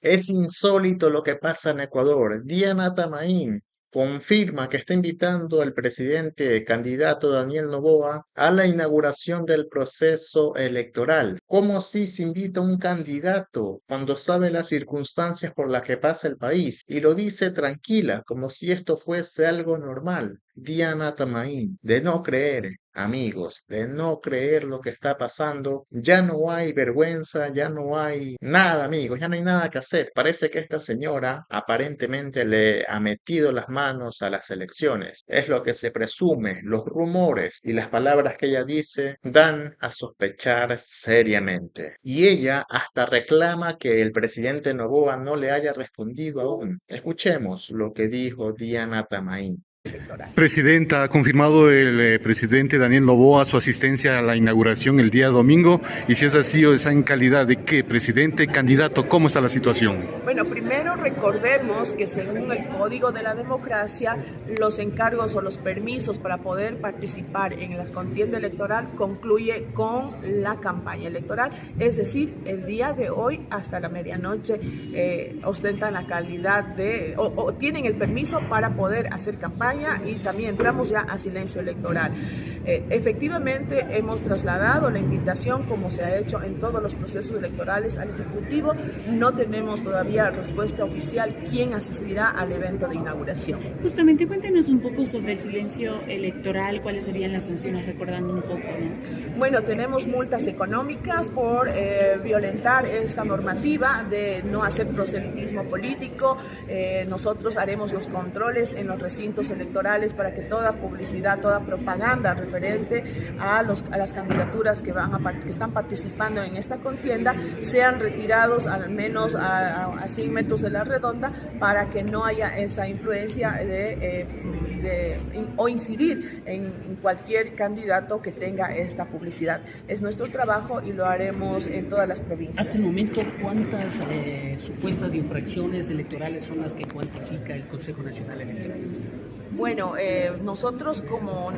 Es insólito lo que pasa en Ecuador. Diana Tamaín confirma que está invitando al presidente candidato Daniel Noboa a la inauguración del proceso electoral. ¿Cómo si se invita a un candidato cuando sabe las circunstancias por las que pasa el país? Y lo dice tranquila, como si esto fuese algo normal. Diana Tamaín, de no creer, amigos, de no creer lo que está pasando, ya no hay vergüenza, ya no hay nada, amigos, ya no hay nada que hacer. Parece que esta señora aparentemente le ha metido las manos a las elecciones. Es lo que se presume, los rumores y las palabras que ella dice dan a sospechar seriamente. Y ella hasta reclama que el presidente Noboa no le haya respondido aún. Escuchemos lo que dijo Diana Tamaín. Presidenta, ha confirmado el presidente Daniel Noboa su asistencia a la inauguración el día domingo, y si es así, ¿está en calidad de qué? ¿Presidente, candidato? ¿Cómo está la situación? Bueno, primero recordemos que según el Código de la Democracia, los encargos o los permisos para poder participar en la contienda electoral concluye con la campaña electoral, es decir, el día de hoy hasta la medianoche ostentan la calidad de, o tienen el permiso para poder hacer campaña, y también entramos ya a silencio electoral. Efectivamente hemos trasladado la invitación, como se ha hecho en todos los procesos electorales, al Ejecutivo. No tenemos todavía respuesta oficial quién asistirá al evento de inauguración. Justamente, cuéntenos un poco sobre el silencio electoral, cuáles serían las sanciones, recordando un poco, ¿no? Bueno, tenemos multas económicas por violentar esta normativa de no hacer proselitismo político. Nosotros haremos los controles en los recintos electorales para que toda publicidad, toda propaganda referente a las candidaturas que están participando en esta contienda sean retirados al menos a 100 metros de la redonda, para que no haya esa influencia o incidir en cualquier candidato que tenga esta publicidad. Es nuestro trabajo y lo haremos en todas las provincias. Hasta el momento, ¿cuántas supuestas infracciones electorales son las que cuantifica el Consejo Nacional Electoral? Bueno, nosotros como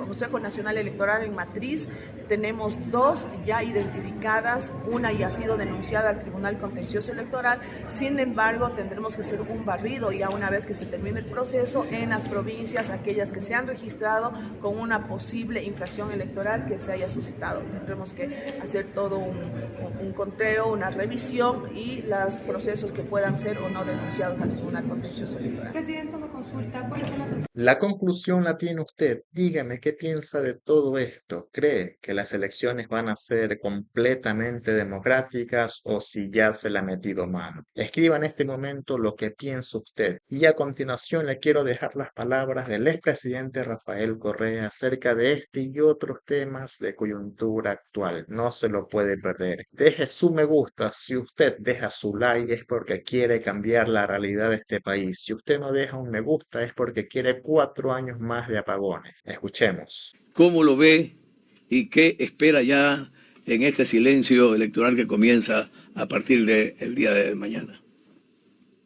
Consejo Nacional Electoral en Matriz tenemos 2 ya identificadas, una ya ha sido denunciada al Tribunal Contencioso Electoral. Sin embargo, tendremos que hacer un barrido ya una vez que se termine el proceso en las provincias, aquellas que se han registrado con una posible infracción electoral que se haya suscitado. Tendremos que hacer todo un conteo, una revisión y los procesos que puedan ser o no denunciados al Tribunal Contencioso Electoral. Presidente, una consulta. ¿Cuáles son las La conclusión la tiene usted. Dígame qué piensa de todo esto. ¿Cree que las elecciones van a ser completamente democráticas o si ya se le ha metido mano? Escriba en este momento lo que piensa usted. Y a continuación le quiero dejar las palabras del expresidente Rafael Correa acerca de este y otros temas de coyuntura actual. No se lo puede perder. Deje su me gusta. Si usted deja su like es porque quiere cambiar la realidad de este país. Si usted no deja un me gusta es porque quiere 4 años más de apagones. Escuchemos. ¿Cómo lo ve y qué espera ya en este silencio electoral que comienza a partir del día de mañana?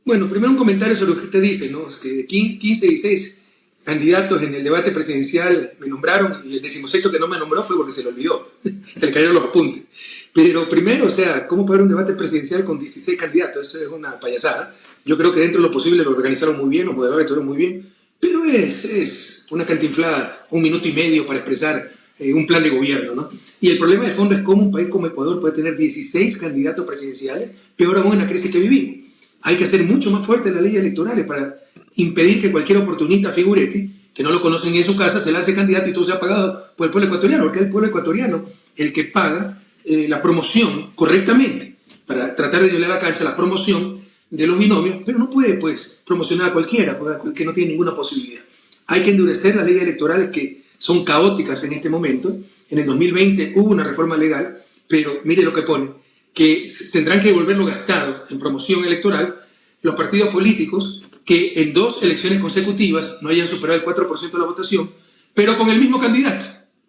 Bueno, primero un comentario sobre lo que usted dice, ¿no? Que de 15, 16 candidatos en el debate presidencial me nombraron, y el 16º que no me nombró fue porque se le olvidó, se le cayeron los apuntes. Pero primero, o sea, ¿cómo puede haber un debate presidencial con 16 candidatos? Eso es una payasada. Yo creo que dentro de lo posible lo organizaron muy bien, los moderadores estuvieron muy bien, pero es una cantinflada, 1 minuto y medio para expresar un plan de gobierno, ¿no? Y el problema de fondo es cómo un país como Ecuador puede tener 16 candidatos presidenciales, peor aún en la crisis que vivimos. Hay que hacer mucho más fuerte las leyes electorales para impedir que cualquier oportunista figurete, que no lo conocen ni en su casa, se lance candidato y todo sea pagado por el pueblo ecuatoriano, porque es el pueblo ecuatoriano el que paga la promoción correctamente, para tratar de llevar a la cancha la promoción de los binomios, pero no puede, pues, promocionar a cualquiera, que no tiene ninguna posibilidad. Hay que endurecer las leyes electorales que son caóticas en este momento. En el 2020 hubo una reforma legal, pero mire lo que pone, que tendrán que devolver lo gastado en promoción electoral los partidos políticos que en 2 elecciones consecutivas no hayan superado el 4% de la votación, pero con el mismo candidato.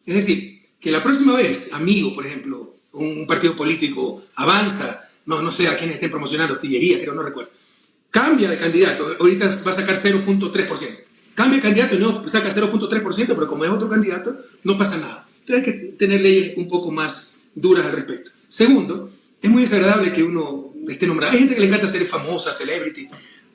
Es decir, que la próxima vez, amigo, por ejemplo, un partido político avanza, no sé a quién estén promocionando, Tillería, creo, no recuerdo, cambia de candidato, ahorita va a sacar 0.3%. Cambia de candidato y no saca 0.3%, pero como es otro candidato, no pasa nada. Entonces hay que tener leyes un poco más duras al respecto. Segundo, es muy desagradable que uno esté nombrada. Hay gente que le encanta ser famosa, celebrity.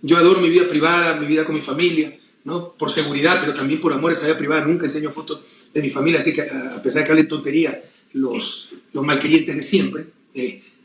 Yo adoro mi vida privada, mi vida con mi familia, ¿no? Por seguridad, pero también por amor a esa vida privada. Nunca enseño fotos de mi familia, así que a pesar de que hablen tontería los malquerientes de siempre,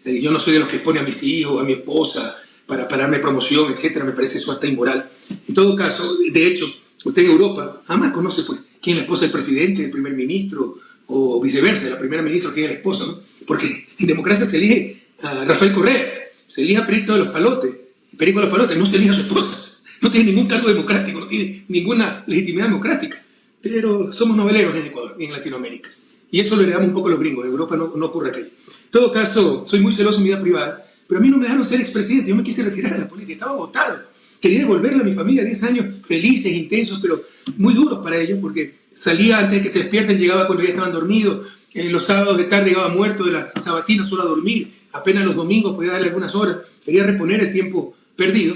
yo no soy de los que expone a mis hijos, a mi esposa, para darme promoción, etcétera. Me parece eso hasta inmoral. En todo caso, de hecho, usted en Europa jamás conoce pues quién es la esposa del presidente, del primer ministro, o viceversa, la primera ministra, quién es la esposa, ¿no? Porque en democracia se elige a Rafael Correa, se elige a Perico de los Palotes, no se elige a su esposa. No tiene ningún cargo democrático, no tiene ninguna legitimidad democrática. Pero somos noveleros en Ecuador y en Latinoamérica. Y eso lo heredamos un poco los gringos. En Europa no ocurre aquello. En todo caso, soy muy celoso en mi vida privada, pero a mí no me dejaron ser expresidente. Yo me quise retirar de la política, estaba agotado. Quería devolverle a mi familia 10 años felices, intensos, pero muy duros para ellos, porque salía antes de que se despierten, llegaba cuando ya estaban dormidos. Los sábados de tarde llegaba muerto de la sabatina solo a dormir. Apenas los domingos podía darle algunas horas. Quería reponer el tiempo perdido.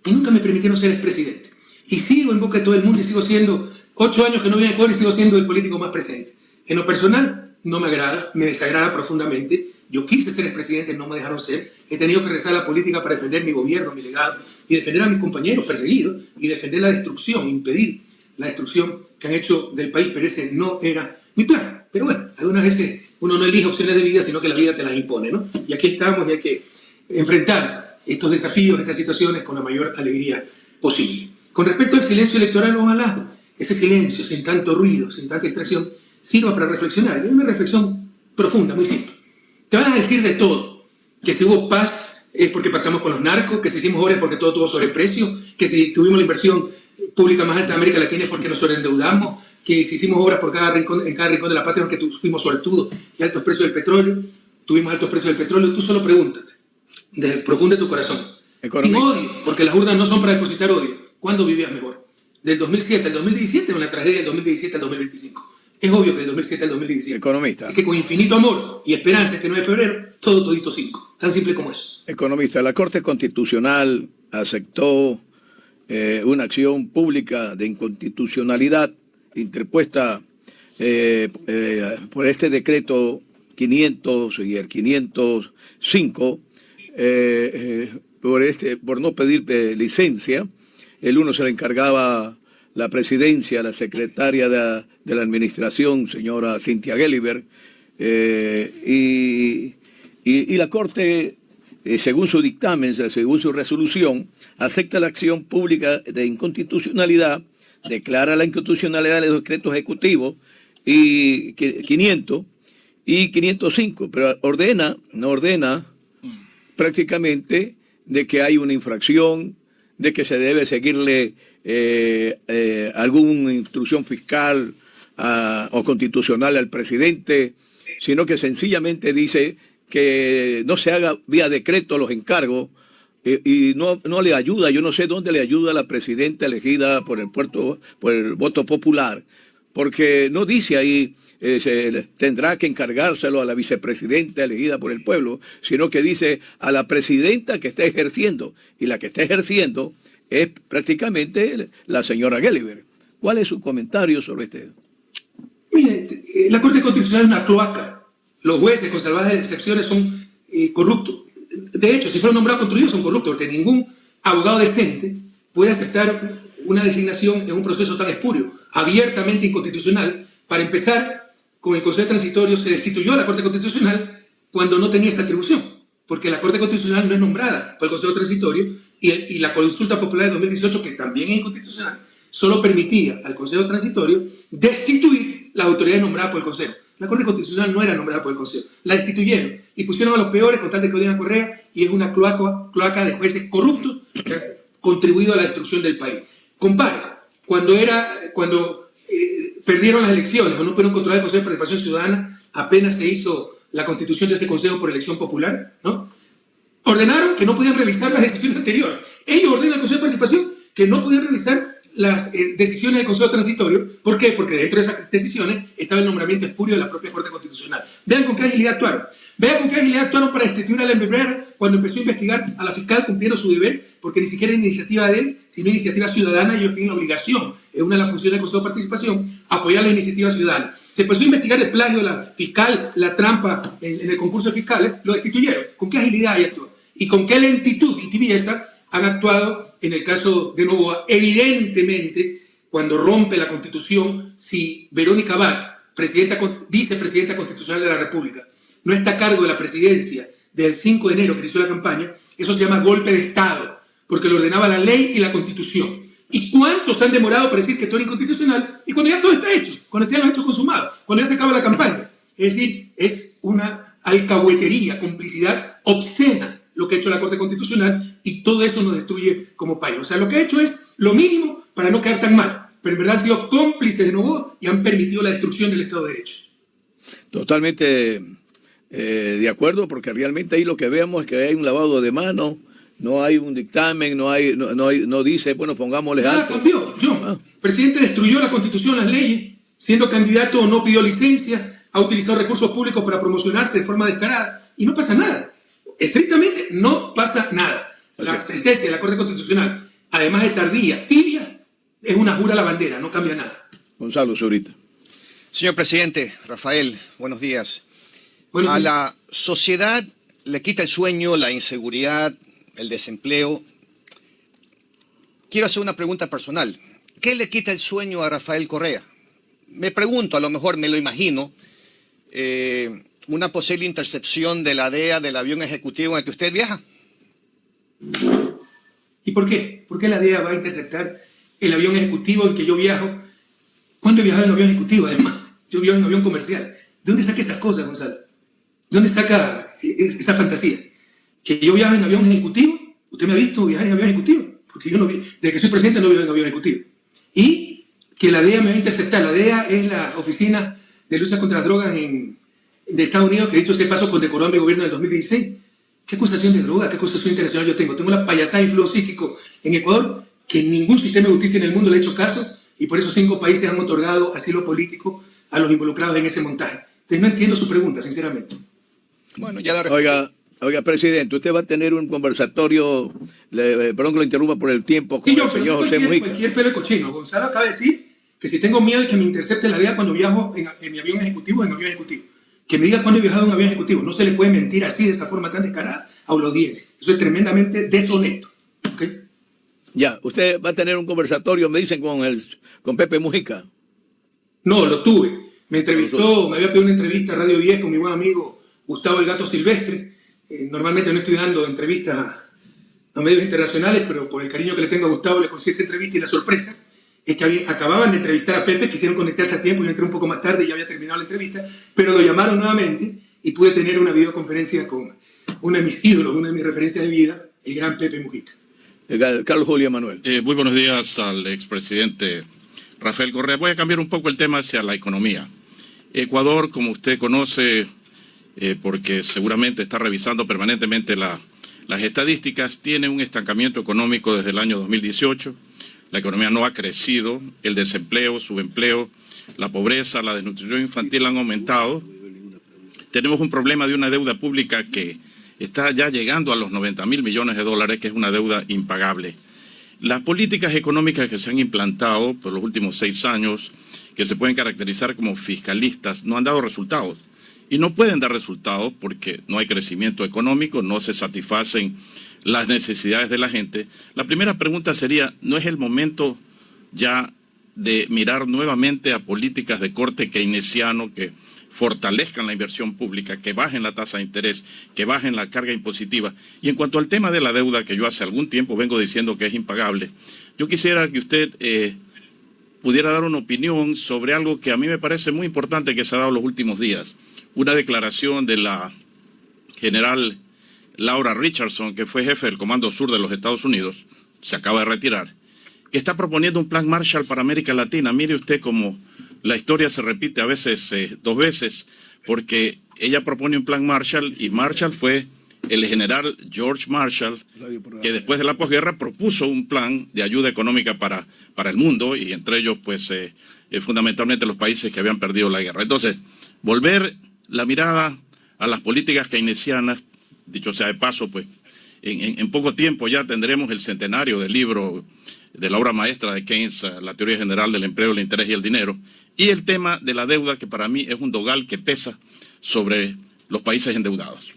Y nunca me permitieron ser expresidente. Y sigo en boca de todo el mundo y sigo siendo 8 años que no vivo en Ecuador y sigo siendo el político más presente. En lo personal, no me agrada, me desagrada profundamente. Yo quise ser expresidente, no me dejaron ser. He tenido que regresar a la política para defender mi gobierno, mi legado, y defender a mis compañeros perseguidos, y defender la destrucción, impedir la destrucción que han hecho del país, pero ese no era mi plan. Pero bueno, algunas veces uno no elige opciones de vida, sino que la vida te las impone, ¿no? Y aquí estamos y hay que enfrentar estos desafíos, estas situaciones con la mayor alegría posible. Con respecto al silencio electoral, ojalá ese silencio, sin tanto ruido, sin tanta distracción, sirva para reflexionar. Y es una reflexión profunda, muy simple. Te van a decir de todo, que si hubo paz es porque pactamos con los narcos, que si hicimos obras es porque todo tuvo sobreprecio, que si tuvimos la inversión pública más alta de América Latina es porque nos sobreendeudamos, que si hicimos obras por en cada rincón de la patria porque fuimos suertudos y altos precios del petróleo, tuvimos altos precios del petróleo. Tú solo pregúntate, desde el profundo de tu corazón. Sin odio, porque las urnas no son para depositar odio. ¿Cuándo vivías mejor? Del 2007 al 2017 o una tragedia del 2017 al 2025. Es obvio que del 2007 al 2017. Economista. Es que con infinito amor y esperanza este 9 de febrero, todo todito 5. Tan simple como eso. Economista, la Corte Constitucional aceptó una acción pública de inconstitucionalidad interpuesta por este decreto 500 y el 505 por no pedir licencia. El uno se le encargaba la presidencia, la secretaria de la administración, señora Cynthia Gelliver, y la Corte, según su dictamen, según su resolución, acepta la acción pública de inconstitucionalidad, declara la inconstitucionalidad de los decretos ejecutivos y 500 y 505, pero no ordena prácticamente de que hay una infracción, de que se debe seguirle alguna instrucción fiscal o constitucional al presidente, sino que sencillamente dice que no se haga vía decreto los encargos y no le ayuda. Yo no sé dónde le ayuda a la presidenta elegida por el voto popular, porque no dice ahí se tendrá que encargárselo a la vicepresidenta elegida por el pueblo, sino que dice a la presidenta que está ejerciendo, y la que está ejerciendo es prácticamente la señora Gelliver. ¿Cuál es su comentario sobre este? Mire, la Corte Constitucional es una cloaca. Los jueces, con salvajes excepciones, son corruptos. De hecho, si fueron nombrados construidos, son corruptos, porque ningún abogado decente puede aceptar una designación en un proceso tan espurio, abiertamente inconstitucional. Para empezar, con el Consejo Transitorio se destituyó a la Corte Constitucional cuando no tenía esta atribución, porque la Corte Constitucional no es nombrada por el Consejo Transitorio y la consulta popular de 2018, que también es inconstitucional, solo permitía al Consejo Transitorio destituir las autoridades nombradas por el Consejo. La Corte Constitucional no era nombrada por el Consejo, la destituyeron y pusieron a los peores con tal de que odian a Correa, y es una cloaca de jueces corruptos que ha contribuido a la destrucción del país. Compara, cuando perdieron las elecciones o no pudieron controlar el Consejo de Participación Ciudadana, apenas se hizo la constitución de ese Consejo por elección popular, ¿no? Ordenaron que no podían revisar las decisiones anteriores. Ellos ordenan al Consejo de Participación que no podían revisar las decisiones del Consejo Transitorio. ¿Por qué? Porque dentro de esas decisiones estaba el nombramiento espurio de la propia Corte Constitucional. Vean con qué agilidad actuaron. Vean con qué agilidad actuaron para destituir a Lember Brera cuando empezó a investigar a la fiscal cumpliendo su deber, porque ni siquiera es iniciativa de él, sino iniciativa ciudadana, y ellos tienen la obligación, es una de las funciones del Consejo de Participación, apoyar la iniciativa ciudadana. Se empezó a investigar el plagio de la fiscal, la trampa en el concurso de fiscales, lo destituyeron. ¿Con qué agilidad hay actuado? y con qué lentitud y tibieza han actuado en el caso de Noboa. Evidentemente, cuando rompe la Constitución, si Verónica Abad, vicepresidenta constitucional de la República, no está a cargo de la presidencia del 5 de enero que inició la campaña, eso se llama golpe de Estado, porque lo ordenaba la ley y la Constitución. ¿Y cuántos han demorado para decir que esto era inconstitucional? Y cuando ya todo está hecho, cuando ya los hechos consumados, cuando ya se acaba la campaña. Es decir, es una alcahuetería, complicidad obscena lo que ha hecho la Corte Constitucional, y todo eso nos destruye como país. O sea, lo que ha hecho es lo mínimo para no quedar tan mal, pero en verdad han sido cómplices de Noboa y han permitido la destrucción del Estado de Derecho. Totalmente de acuerdo, porque realmente ahí lo que vemos es que hay un lavado de manos, no hay un dictamen, no dice, bueno, pongámosle Nada alto. cambió, John. El presidente destruyó la Constitución, las leyes, siendo candidato no pidió licencia, ha utilizado recursos públicos para promocionarse de forma descarada, y no pasa nada. Estrictamente no pasa nada. La sentencia de la Corte Constitucional, además de tardía, tibia, es una jura a la bandera, no cambia nada. Gonzalo Zurita. Señor presidente, Rafael, buenos días. Buenos A días. la sociedad le quita el sueño, la inseguridad, el desempleo. Quiero hacer una pregunta personal. ¿Qué le quita el sueño a Rafael Correa? Me pregunto, a lo mejor me lo imagino, una posible intercepción de la DEA del avión ejecutivo en el que usted viaja. ¿Y por qué? ¿Por qué la DEA va a interceptar el avión ejecutivo en que yo viajo? ¿Cuándo he viajado en avión ejecutivo, además? Yo viajo en avión comercial. ¿De dónde saca estas cosas, Gonzalo? ¿De dónde saca esa fantasía? ¿Que yo viajo en avión ejecutivo? ¿Usted me ha visto viajar en avión ejecutivo? Porque yo no vi, desde que soy presidente no viajo en avión ejecutivo. Y que la DEA me va a interceptar. La DEA es la Oficina de Lucha contra las Drogas de Estados Unidos, que dicho sea de paso condecoró a mi gobierno en el 2016. ¿Qué acusación de droga? ¿Qué acusación internacional yo tengo? Tengo la payasada y flow psíquico en Ecuador, que ningún sistema de justicia en el mundo le ha hecho caso, y por eso 5 países han otorgado asilo político a los involucrados en ese montaje. Entonces no entiendo su pregunta, sinceramente. Bueno, ya la Oiga, presidente, usted va a tener un conversatorio, perdón que lo interrumpa por el tiempo, con Sí, yo, el pero señor José Mujica. cualquier pelo de cochino. Gonzalo acaba de decir que si tengo miedo de que me intercepte la DEA cuando viajo en mi avión ejecutivo, en avión ejecutivo. Que me diga cuándo he viajado en un avión ejecutivo. No se le puede mentir así, de esa forma tan descarada, a la audiencia. Eso es tremendamente deshonesto. ¿Okay? Ya, usted va a tener un conversatorio, me dicen, con Pepe Mujica. No, lo tuve. Me entrevistó, me había pedido una entrevista a Radio 10 con mi buen amigo Gustavo el Gato Silvestre. Normalmente no estoy dando entrevistas a medios internacionales, pero por el cariño que le tengo a Gustavo le conseguí esta entrevista, y la sorpresa es que acababan de entrevistar a Pepe, quisieron conectarse a tiempo, yo entré un poco más tarde y ya había terminado la entrevista, pero lo llamaron nuevamente y pude tener una videoconferencia con uno de mis ídolos, una de mis referencias de vida, el gran Pepe Mujica. Carlos Julio Manuel. Muy buenos días al expresidente Rafael Correa. Voy a cambiar un poco el tema hacia la economía. Ecuador, como usted conoce, porque seguramente está revisando permanentemente las estadísticas, tiene un estancamiento económico desde el año 2018. La economía no ha crecido, el desempleo, subempleo, la pobreza, la desnutrición infantil han aumentado. Tenemos un problema de una deuda pública que está ya llegando a los 90.000 millones de dólares, que es una deuda impagable. Las políticas económicas que se han implantado por los últimos 6 años, que se pueden caracterizar como fiscalistas, no han dado resultados. Y no pueden dar resultados porque no hay crecimiento económico, no se satisfacen las necesidades de la gente. La primera pregunta sería, ¿no es el momento ya de mirar nuevamente a políticas de corte keynesiano que fortalezcan la inversión pública, que bajen la tasa de interés, que bajen la carga impositiva? Y en cuanto al tema de la deuda, que yo hace algún tiempo vengo diciendo que es impagable, yo quisiera que usted pudiera dar una opinión sobre algo que a mí me parece muy importante que se ha dado en los últimos días. Una declaración de la general Laura Richardson, que fue jefe del Comando Sur de los Estados Unidos, se acaba de retirar, que está proponiendo un plan Marshall para América Latina. Mire usted cómo la historia se repite a veces 2 veces, porque ella propone un plan Marshall y Marshall fue el general George Marshall, que después de la posguerra propuso un plan de ayuda económica para el mundo, y entre ellos pues fundamentalmente los países que habían perdido la guerra. Entonces, volver la mirada a las políticas keynesianas, dicho sea de paso, pues en poco tiempo ya tendremos el centenario del libro, de la obra maestra de Keynes, la teoría general del empleo, el interés y el dinero, y el tema de la deuda, que para mí es un dogal que pesa sobre los países endeudados.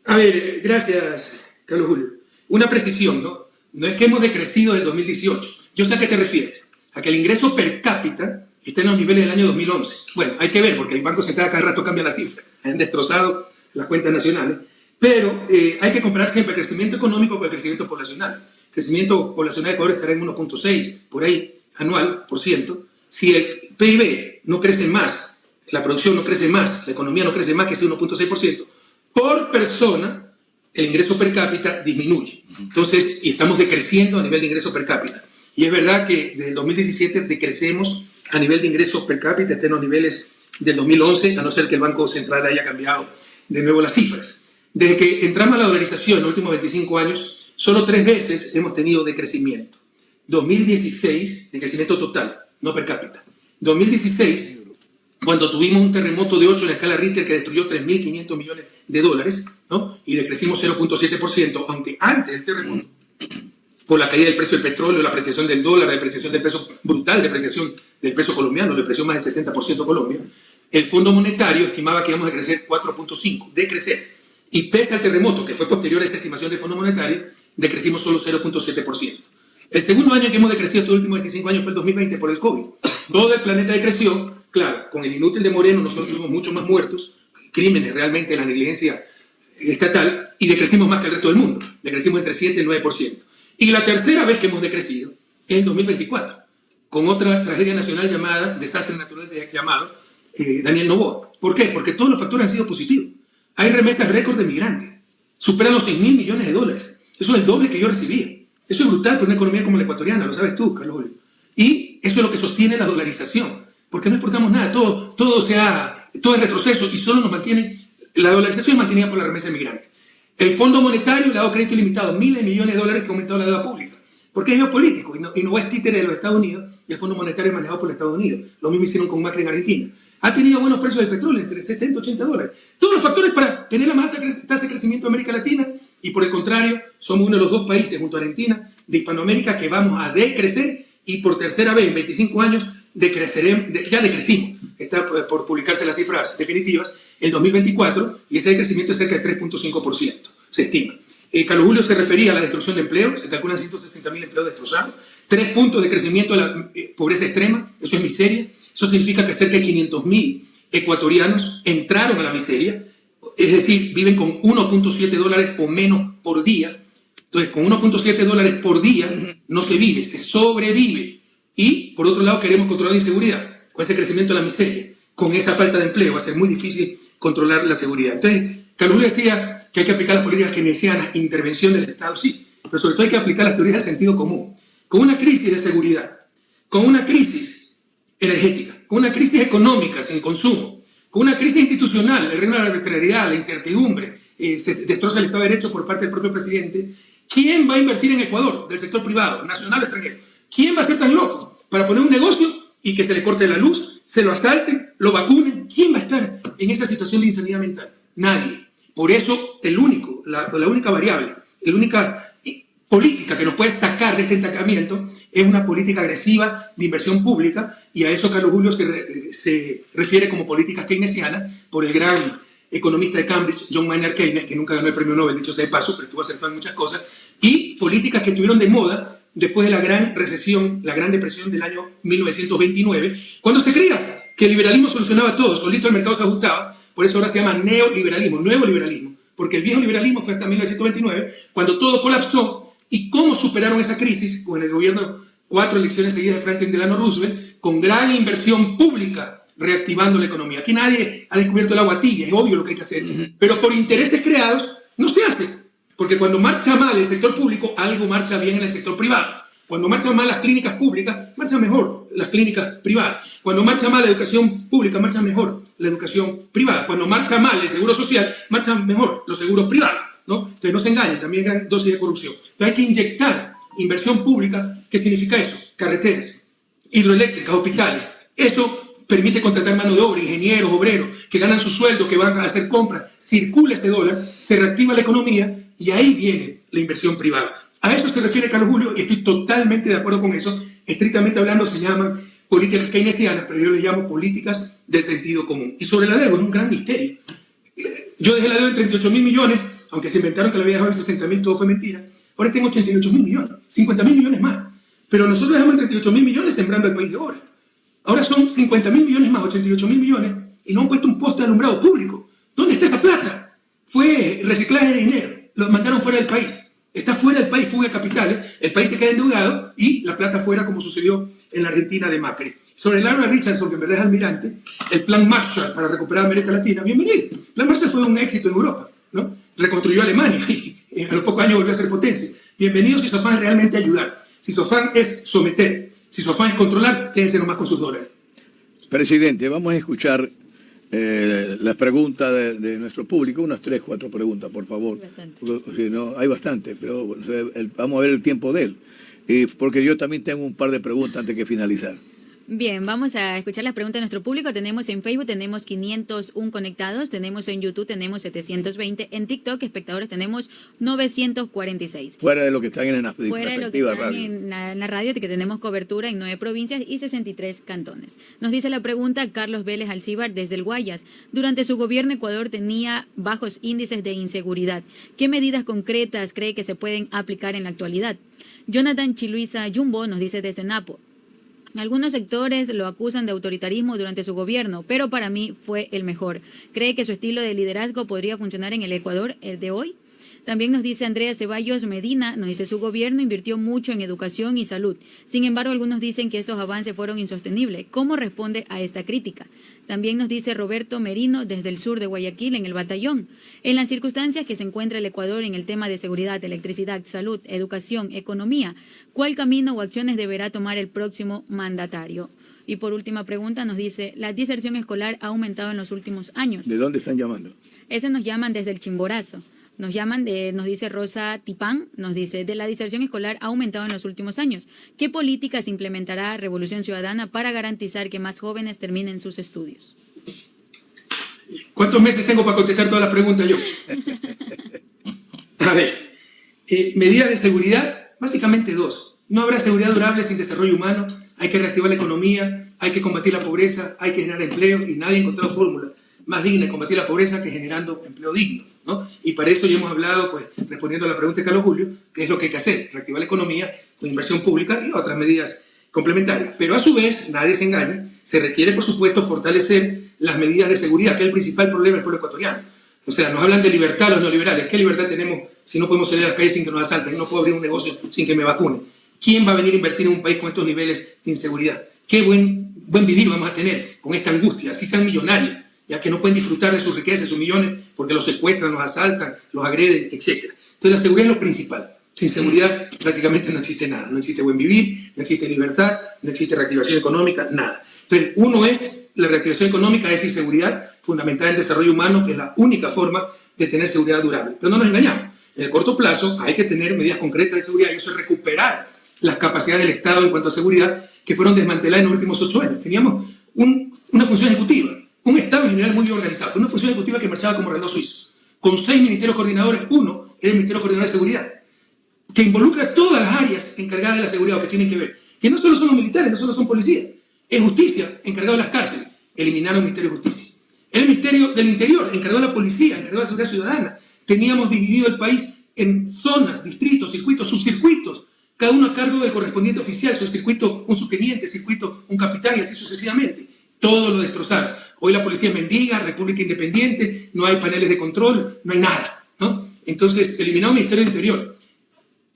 A ver, gracias, Carlos Julio. Una precisión, ¿no? No es que hemos decrecido del 2018. Yo sé a qué te refieres. A que el ingreso per cápita está en los niveles del año 2011. Bueno, hay que ver, porque el Banco Central cada rato cambia la cifra. Han destrozado las cuentas nacionales. Pero hay que comparar siempre el crecimiento económico con el crecimiento poblacional. El crecimiento poblacional de Ecuador estará en 1.6, por ahí, anual, por ciento. Si el PIB no crece más, la producción no crece más, la economía no crece más que ese 1.6%, por persona, el ingreso per cápita disminuye. Entonces, y estamos decreciendo a nivel de ingreso per cápita. Y es verdad que desde el 2017 decrecemos a nivel de ingresos per cápita, está en los niveles del 2011, a no ser que el Banco Central haya cambiado de nuevo las cifras. Desde que entramos a la dolarización en los últimos 25 años, solo 3 veces hemos tenido decrecimiento. 2016, de crecimiento total, no per cápita. 2016, cuando tuvimos un terremoto de 8 en la escala Richter que destruyó 3.500 millones de dólares, ¿no? Y decrecimos 0.7%, aunque antes del terremoto, por la caída del precio del petróleo, la apreciación del dólar, la depreciación del peso, brutal depreciación del peso colombiano, depreció más del 70% Colombia, el Fondo Monetario estimaba que íbamos a crecer 4.5%, decrecer. Y pese al terremoto, que fue posterior a esta estimación del Fondo Monetario, decrecimos solo 0.7%. El segundo año que hemos decrecido estos últimos 25 años fue el 2020 por el COVID. Todo el planeta decreció, claro, con el inútil de Moreno nosotros tuvimos muchos más muertos, crímenes realmente, la negligencia estatal, y decrecimos más que el resto del mundo. Decrecimos entre 7 y 9%. Y la tercera vez que hemos decrecido es el 2024, con otra tragedia nacional llamada, desastre natural llamado Daniel Noboa. ¿Por qué? Porque todos los factores han sido positivos. Hay remesas récord de migrantes, superan los 6.000 millones de dólares. Eso es el doble que yo recibía. Eso es brutal para una economía como la ecuatoriana, lo sabes tú, Carlos Julio. Y eso es lo que sostiene la dolarización, porque no exportamos nada, todo es retroceso y solo nos mantiene, la dolarización es mantenida por la remesa de migrantes. El Fondo Monetario le ha dado crédito ilimitado, miles de millones de dólares que ha aumentado la deuda pública, porque es geopolítico y no es títere de los Estados Unidos, y el Fondo Monetario es manejado por los Estados Unidos. Lo mismo hicieron con Macri en Argentina. Ha tenido buenos precios del petróleo, entre 70 y 80 dólares. Todos los factores para tener la más alta tasa de crecimiento de América Latina, y por el contrario, somos uno de los 2 países, junto a Argentina, de Hispanoamérica, que vamos a decrecer, y por tercera vez en 25 años ya decrecimos. Está por publicarse las cifras definitivas, el 2024, y ese decrecimiento es cerca de 3.5%, se estima. Carlos Julio se refería a la destrucción de empleo, se calculan 160.000 empleos destrozados, 3 puntos de crecimiento de la pobreza extrema, eso es miseria. Eso significa que cerca de 500.000 ecuatorianos entraron a la miseria, es decir, viven con 1.7 dólares o menos por día. Entonces, con 1.7 dólares por día no se vive, se sobrevive. Y, por otro lado, queremos controlar la inseguridad. Con ese crecimiento de la miseria, con esta falta de empleo, va a ser muy difícil controlar la seguridad. Entonces, Carlos Julio decía que hay que aplicar las políticas keynesianas, intervención del Estado, sí, pero sobre todo hay que aplicar las teorías del sentido común. Con una crisis de seguridad, con una crisis energética, con una crisis económica sin consumo, con una crisis institucional, el reino de la arbitrariedad, la incertidumbre, se destroza el Estado de Derecho por parte del propio presidente. ¿Quién va a invertir en Ecuador, del sector privado, nacional o extranjero? ¿Quién va a ser tan loco para poner un negocio y que se le corte la luz, se lo asalten, lo vacunen? ¿Quién va a estar en esta situación de insanidad mental? Nadie. Por eso, la única variable, la única política que nos puede sacar de este estancamiento es una política agresiva de inversión pública, y a eso Carlos Julio se refiere como políticas keynesianas por el gran economista de Cambridge, John Maynard Keynes, que nunca ganó el premio Nobel, dicho sea de paso, pero estuvo acertado en muchas cosas, y políticas que estuvieron de moda después de la gran recesión, la gran depresión del año 1929, cuando se creía que el liberalismo solucionaba todo, solito el mercado se ajustaba. Por eso ahora se llama neoliberalismo, nuevo liberalismo, porque el viejo liberalismo fue hasta 1929, cuando todo colapsó. ¿Y cómo superaron esa crisis? Con el gobierno, 4 elecciones seguidas de Franklin Delano Roosevelt, con gran inversión pública, reactivando la economía. Aquí nadie ha descubierto el agua tibia, es obvio lo que hay que hacer, pero por intereses creados no se hace, porque cuando marcha mal el sector público, algo marcha bien en el sector privado. Cuando marchan mal las clínicas públicas, marchan mejor las clínicas privadas. Cuando marcha mal la educación pública, marcha mejor la educación privada. Cuando marcha mal el seguro social, marchan mejor los seguros privados, ¿no? Entonces no se engañen, también hay gran dosis de corrupción. Entonces hay que inyectar inversión pública. ¿Qué significa eso? Carreteras, hidroeléctricas, hospitales. Esto permite contratar mano de obra, ingenieros, obreros, que ganan su sueldo, que van a hacer compras. Circula este dólar, se reactiva la economía y ahí viene la inversión privada. A eso se refiere Carlos Julio y estoy totalmente de acuerdo con eso. Estrictamente hablando se llaman políticas keynesianas, pero yo les llamo políticas del sentido común. Y sobre la deuda, es un gran misterio. Yo dejé la deuda en 38.000 millones aunque se inventaron que le había dejado en 60.000, todo fue mentira. Ahora tengo 88.000 millones, 50.000 millones más. Pero nosotros dejamos 38.000 millones sembrando el país de ahora. Ahora son 50.000 millones más 88.000 millones y no han puesto un poste de alumbrado público. ¿Dónde está esa plata? Fue reciclaje de dinero, lo mandaron fuera del país. Está fuera del país, fuga de capitales, el país se queda endeudado y la plata fuera, como sucedió en la Argentina de Macri. Sobre Laura Richardson, que en verdad es almirante, el plan Marshall para recuperar América Latina, bienvenido. El plan Marshall fue un éxito en Europa, ¿no? Reconstruyó Alemania y a los pocos años volvió a ser potencia. Bienvenido si su afán es realmente ayudar. Si su afán es someter, si su afán es controlar, quédense nomás con sus dólares. Presidente, vamos a escuchar las preguntas de nuestro público, unas 3, 4 preguntas, por favor. Si no, hay bastante, pero vamos a ver el tiempo de él. Porque yo también tengo un par de preguntas antes de finalizar. Bien, vamos a escuchar las preguntas de nuestro público. Tenemos en Facebook, tenemos 501 conectados, tenemos en YouTube, tenemos 720, en TikTok, espectadores, tenemos 946. Fuera de lo que están en la Fuera de lo que están en la radio, que tenemos cobertura en 9 provincias y 63 cantones. Nos dice la pregunta Carlos Vélez Alcíbar desde el Guayas. Durante su gobierno, Ecuador tenía bajos índices de inseguridad. ¿Qué medidas concretas cree que se pueden aplicar en la actualidad? Jonathan Chiluisa Jumbo nos dice desde Napo. Algunos sectores lo acusan de autoritarismo durante su gobierno, pero para mí fue el mejor. ¿Cree que su estilo de liderazgo podría funcionar en el Ecuador de hoy? También nos dice Andrea Ceballos Medina, nos dice su gobierno invirtió mucho en educación y salud. Sin embargo, algunos dicen que estos avances fueron insostenibles. ¿Cómo responde a esta crítica? También nos dice Roberto Merino desde el sur de Guayaquil, en el Batallón. En las circunstancias que se encuentra el Ecuador en el tema de seguridad, electricidad, salud, educación, economía, ¿cuál camino o acciones deberá tomar el próximo mandatario? Y por última pregunta nos dice, la deserción escolar ha aumentado en los últimos años. ¿De dónde están llamando? Ese nos llaman desde el Chimborazo. Nos llaman, nos dice Rosa Tipán, nos dice, de la deserción escolar ha aumentado en los últimos años. ¿Qué políticas implementará Revolución Ciudadana para garantizar que más jóvenes terminen sus estudios? ¿Cuántos meses tengo para contestar todas las preguntas yo? A ver, medidas de seguridad, básicamente 2. No habrá seguridad durable sin desarrollo humano, hay que reactivar la economía, hay que combatir la pobreza, hay que generar empleo y nadie ha encontrado fórmula más digna de combatir la pobreza que generando empleo digno, ¿no? Y para eso ya hemos hablado, pues, respondiendo a la pregunta de Carlos Julio, qué es lo que hay que hacer, reactivar la economía con inversión pública y otras medidas complementarias. Pero a su vez, nadie se engaña, se requiere, por supuesto, fortalecer las medidas de seguridad, que es el principal problema del pueblo ecuatoriano. O sea, nos hablan de libertad los neoliberales. ¿Qué libertad tenemos si no podemos salir a las calles sin que nos asalten? No puedo abrir un negocio sin que me vacunen. ¿Quién va a venir a invertir en un país con estos niveles de inseguridad? ¿Qué buen vivir vamos a tener con esta angustia? Así tan millonaria, ya que no pueden disfrutar de sus riquezas, de sus millones, porque los secuestran, los asaltan, los agreden, etc. Entonces la seguridad es lo principal. Sin seguridad prácticamente no existe nada. No existe buen vivir, no existe libertad, no existe reactivación económica, nada. Entonces, uno es la reactivación económica, es decir, seguridad fundamental en desarrollo humano, que es la única forma de tener seguridad durable. Pero no nos engañamos. En el corto plazo hay que tener medidas concretas de seguridad y eso es recuperar las capacidades del Estado en cuanto a seguridad que fueron desmanteladas en los últimos 8 años. Teníamos una función ejecutiva, un Estado en general muy bien organizado, una función ejecutiva que marchaba como reloj suizo, con 6 ministerios coordinadores. Uno era el Ministerio Coordinador de Seguridad, que involucra todas las áreas encargadas de la seguridad o que tienen que ver, que no solo son los militares, no solo son policías, es justicia, encargado de las cárceles, eliminaron el Ministerio de Justicia. El Ministerio del Interior, encargado de la policía, encargado de la seguridad ciudadana. Teníamos dividido el país en zonas, distritos, circuitos, subcircuitos, cada uno a cargo del correspondiente oficial, subcircuito un subteniente, circuito un capitán y así sucesivamente. Todo lo destrozaron. Hoy la policía es mendiga, república independiente, no hay paneles de control, no hay nada, ¿no? Entonces, eliminado el Ministerio del Interior.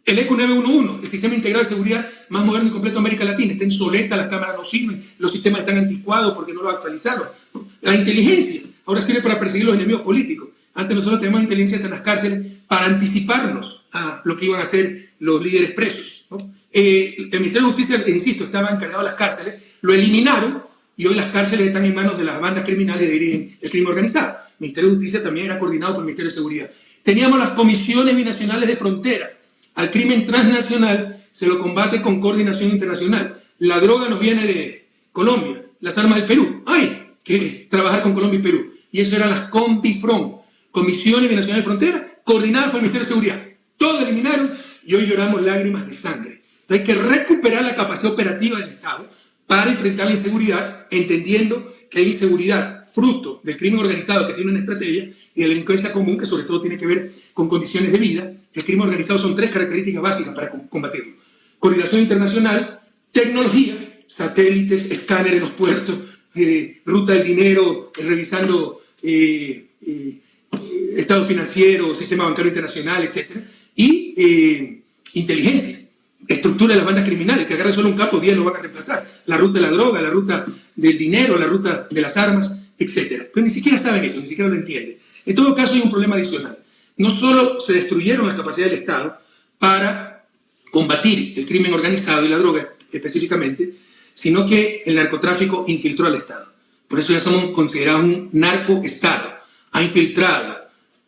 El ECO 911, el sistema integrado de seguridad más moderno y completo de América Latina, está obsoleta, las cámaras no sirven, los sistemas están anticuados porque no los actualizaron, ¿no? La inteligencia ahora sirve para perseguir los enemigos políticos. Antes nosotros tenemos inteligencia hasta en las cárceles para anticiparnos a lo que iban a hacer los líderes presos, ¿no? El Ministerio de Justicia, insisto, estaba encargado de las cárceles, lo eliminaron y hoy las cárceles están en manos de las bandas criminales que dirigen el crimen organizado. El Ministerio de Justicia también era coordinado por el Ministerio de Seguridad. Teníamos las comisiones binacionales de frontera. Al crimen transnacional se lo combate con coordinación internacional. La droga nos viene de Colombia, las armas del Perú. Hay que trabajar con Colombia y Perú. Y eso eran las COMPIFRON, Comisiones Binacionales de Frontera, coordinadas por el Ministerio de Seguridad. Todo eliminaron y hoy lloramos lágrimas de sangre. Entonces hay que recuperar la capacidad operativa del Estado para enfrentar la inseguridad, entendiendo que hay inseguridad fruto del crimen organizado que tiene una estrategia y de la delincuencia común que sobre todo tiene que ver con condiciones de vida. El crimen organizado son 3 características básicas para combatirlo: coordinación internacional, tecnología, satélites, escáner en los puertos, ruta del dinero, revisando estado financiero, sistema bancario internacional, etc. Y inteligencia, estructura de las bandas criminales. Si agarran solo un capo, 10 lo van a reemplazar. La ruta de la droga, la ruta del dinero, la ruta de las armas, etc. Pero ni siquiera saben eso, ni siquiera lo entienden. En todo caso, hay un problema adicional. No solo se destruyeron las capacidades del Estado para combatir el crimen organizado y la droga específicamente, sino que el narcotráfico infiltró al Estado. Por eso ya somos considerados un narcoestado. Ha infiltrado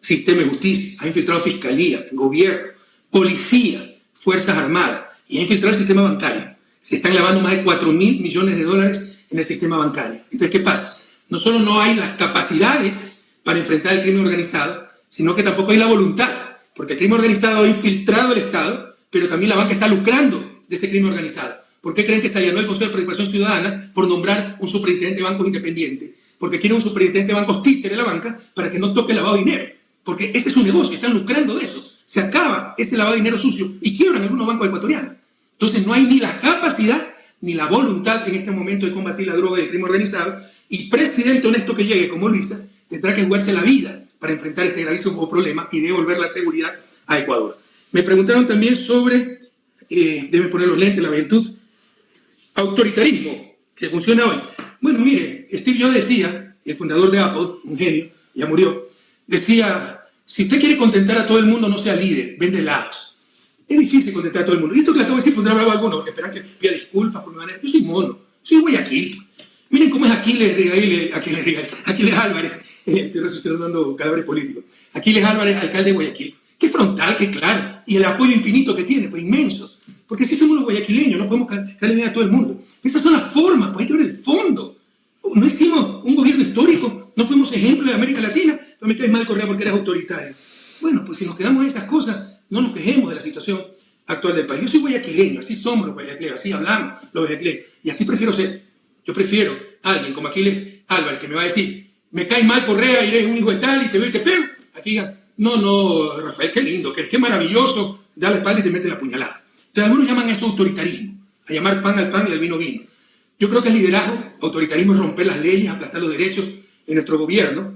sistema de justicia, ha infiltrado fiscalía, gobierno, policía, fuerzas armadas, y ha infiltrado el sistema bancario. Se están lavando más de 4.000 millones de dólares en el sistema bancario. Entonces, ¿qué pasa? No solo no hay las capacidades para enfrentar el crimen organizado, sino que tampoco hay la voluntad, porque el crimen organizado ha infiltrado el Estado, pero también la banca está lucrando de ese crimen organizado. ¿Por qué creen que se allanó el Consejo de Participación Ciudadana por nombrar un superintendente de bancos independiente? Porque quiere un superintendente de bancos títere de la banca para que no toque el lavado de dinero. Porque ese es su negocio, están lucrando de eso. Se acaba ese lavado de dinero sucio y quiebran algunos bancos ecuatorianos. Entonces no hay ni la capacidad ni la voluntad en este momento de combatir la droga y el crimen organizado. Y presidente honesto que llegue como Luisa tendrá que jugarse la vida para enfrentar este gravísimo problema y devolver la seguridad a Ecuador. Me preguntaron también sobre, deben poner los lentes, la juventud, autoritarismo que funciona hoy. Bueno, mire, Steve Jobs decía, el fundador de Apple, un genio, ya murió, decía: si usted quiere contentar a todo el mundo, no sea líder, vende helados. Es difícil contentar a todo el mundo. Y esto que le acabo de decir, pondrá bravo a alguno, porque esperan que pida disculpas por mi manera. Yo soy mono, soy Guayaquil. Miren cómo es Aquiles Álvarez, estoy resucitando cadáveres políticos. Aquiles Álvarez, alcalde de Guayaquil. Qué frontal, qué claro. Y el apoyo infinito que tiene, pues inmenso. Porque si somos los guayaquileños, no podemos darle bien a todo el mundo. Estas son las formas, pues hay que ver el fondo. No hicimos un gobierno histórico, no fuimos ejemplo de América Latina, no me caes mal, Correa, porque eres autoritario. Bueno, pues si nos quedamos en esas cosas, no nos quejemos de la situación actual del país. Yo soy guayaquileño, así somos los guayaquileños, así hablamos los guayaquileños, y así prefiero ser. Yo prefiero a alguien como Aquiles Álvarez, que me va a decir: me cae mal, Correa, y eres un hijo de tal, y te veo y te pego. Aquí digan: no, Rafael, qué lindo, qué maravilloso, da la espalda y te mete la puñalada. Entonces algunos llaman esto autoritarismo, a llamar pan al pan y al vino vino. Yo creo que es liderazgo. Autoritarismo es romper las leyes, aplastar los derechos en nuestro gobierno.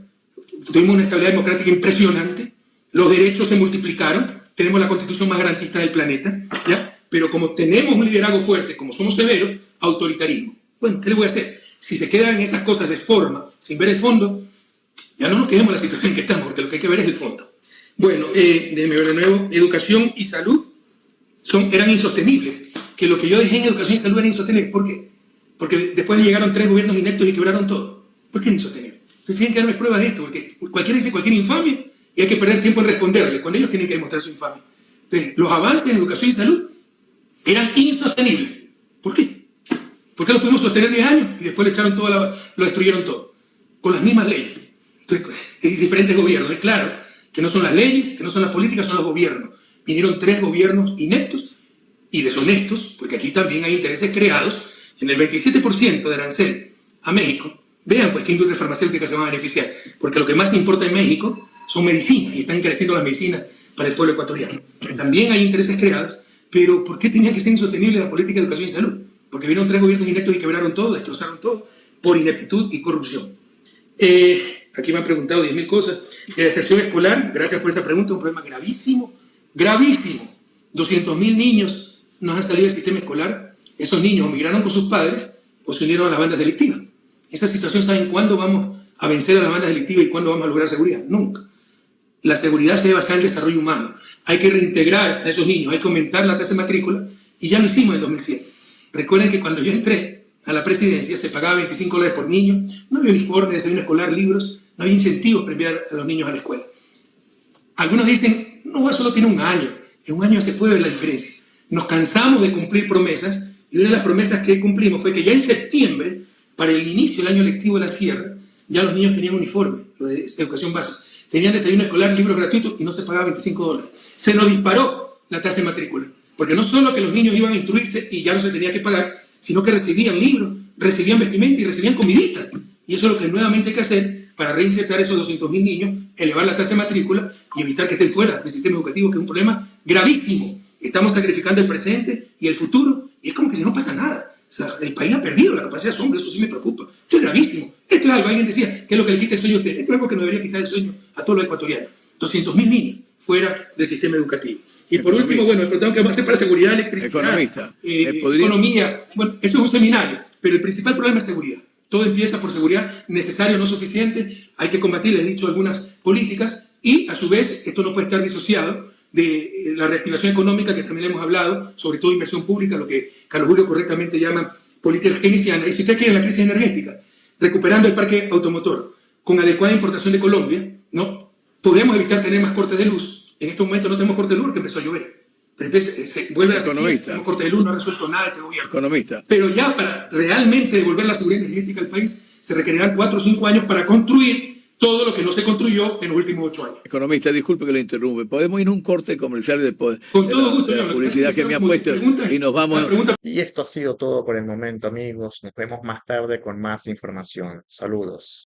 Tuvimos una estabilidad democrática impresionante, los derechos se multiplicaron, tenemos la constitución más garantista del planeta, ¿ya? Pero como tenemos un liderazgo fuerte, como somos severos, autoritarismo. Bueno, ¿qué le voy a hacer? Si se quedan en estas cosas de forma, sin ver el fondo, ya no nos quedemos en la situación en que estamos, porque lo que hay que ver es el fondo. Bueno, déjenme ver de nuevo. Educación y salud eran insostenibles. Que lo que yo dejé en educación y salud era insostenible. ¿Por qué? Porque después llegaron 3 gobiernos ineptos y quebraron todo. ¿Por qué era insostenible? Entonces tienen que darme pruebas de esto, porque cualquiera dice cualquier infamia y hay que perder tiempo en responderle, cuando ellos tienen que demostrar su infamia. Entonces, los avances en educación y salud eran insostenibles. ¿Por qué? Porque lo pudimos sostener 10 años y después lo destruyeron todo, con las mismas leyes. Entonces, diferentes gobiernos. Es claro que no son las leyes, que no son las políticas, son los gobiernos. Vinieron 3 gobiernos ineptos y deshonestos, porque aquí también hay intereses creados en el 27% de arancel a México. Vean pues qué industrias farmacéuticas se van a beneficiar, porque lo que más importa en México son medicinas, y están creciendo las medicinas para el pueblo ecuatoriano. También hay intereses creados, pero ¿por qué tenía que ser insostenible la política de educación y salud? Porque vinieron 3 gobiernos ineptos y quebraron todo, destrozaron todo, por ineptitud y corrupción. Aquí me han preguntado 10.000 cosas. La deserción escolar, gracias por esa pregunta, un problema gravísimo, gravísimo. 200.000 niños nos han salido del sistema escolar. Esos niños o migraron con sus padres o se unieron a las bandas delictivas. Esa situación, ¿saben cuándo vamos a vencer a las bandas delictivas y cuándo vamos a lograr seguridad? Nunca. La seguridad se debe basar en el desarrollo humano. Hay que reintegrar a esos niños, hay que aumentar la tasa de matrícula, y ya lo hicimos en 2007. Recuerden que cuando yo entré a la presidencia se pagaba $25 por niño, no había uniforme, desayuno escolar, libros, no había incentivos para enviar a los niños a la escuela. Algunos dicen: no, solo tiene un año. En un año se puede ver la diferencia. Nos cansamos de cumplir promesas, y una de las promesas que cumplimos fue que ya en septiembre, para el inicio del año lectivo de la Sierra, ya los niños tenían uniforme, lo de educación básica. Tenían desayuno escolar, libros gratuitos, y no se pagaba $25. Se nos disparó la tasa de matrícula, porque no solo que los niños iban a instruirse y ya no se tenía que pagar, sino que recibían libros, recibían vestimenta y recibían comidita. Y eso es lo que nuevamente hay que hacer para reinsertar esos 200.000 niños, elevar la tasa de matrícula y evitar que estén fuera del sistema educativo, que es un problema gravísimo. Estamos sacrificando el presente y el futuro, y es como que si no pasa nada. O sea, el país ha perdido la capacidad de asombro, eso sí me preocupa. Esto es gravísimo. Esto es algo, alguien decía, ¿qué es lo que le quita el sueño a usted? Esto es algo que nos debería quitar el sueño a todos los ecuatorianos. 200.000 niños fuera del sistema educativo. Y por último, bueno, el programa que vamos a hacer para seguridad, electricidad, economía, bueno, esto es un seminario, pero el principal problema es seguridad. Todo empieza por seguridad, necesario, no suficiente, hay que combatir, les he dicho, algunas políticas, y a su vez, esto no puede estar disociado de la reactivación económica, que también le hemos hablado, sobre todo inversión pública, lo que Carlos Julio correctamente llama política keynesiana. Y si usted quiere la crisis energética, recuperando el parque automotor, con adecuada importación de Colombia, ¿no? Podemos evitar tener más cortes de luz. En estos momentos no tenemos cortes de luz porque empezó a llover. Pero se vuelve a sequía, tenemos cortes de luz, no ha resuelto nada este gobierno. Economista. Pero ya para realmente devolver la seguridad energética al país, se requerirán 4 o 5 años para construir todo lo que no se construyó en los últimos 8 años. Economista, disculpe que lo interrumpe. ¿Podemos ir a un corte comercial después Con todo gusto, de la publicidad que me ha puesto y nos vamos? Y esto ha sido todo por el momento, amigos. Nos vemos más tarde con más información. Saludos.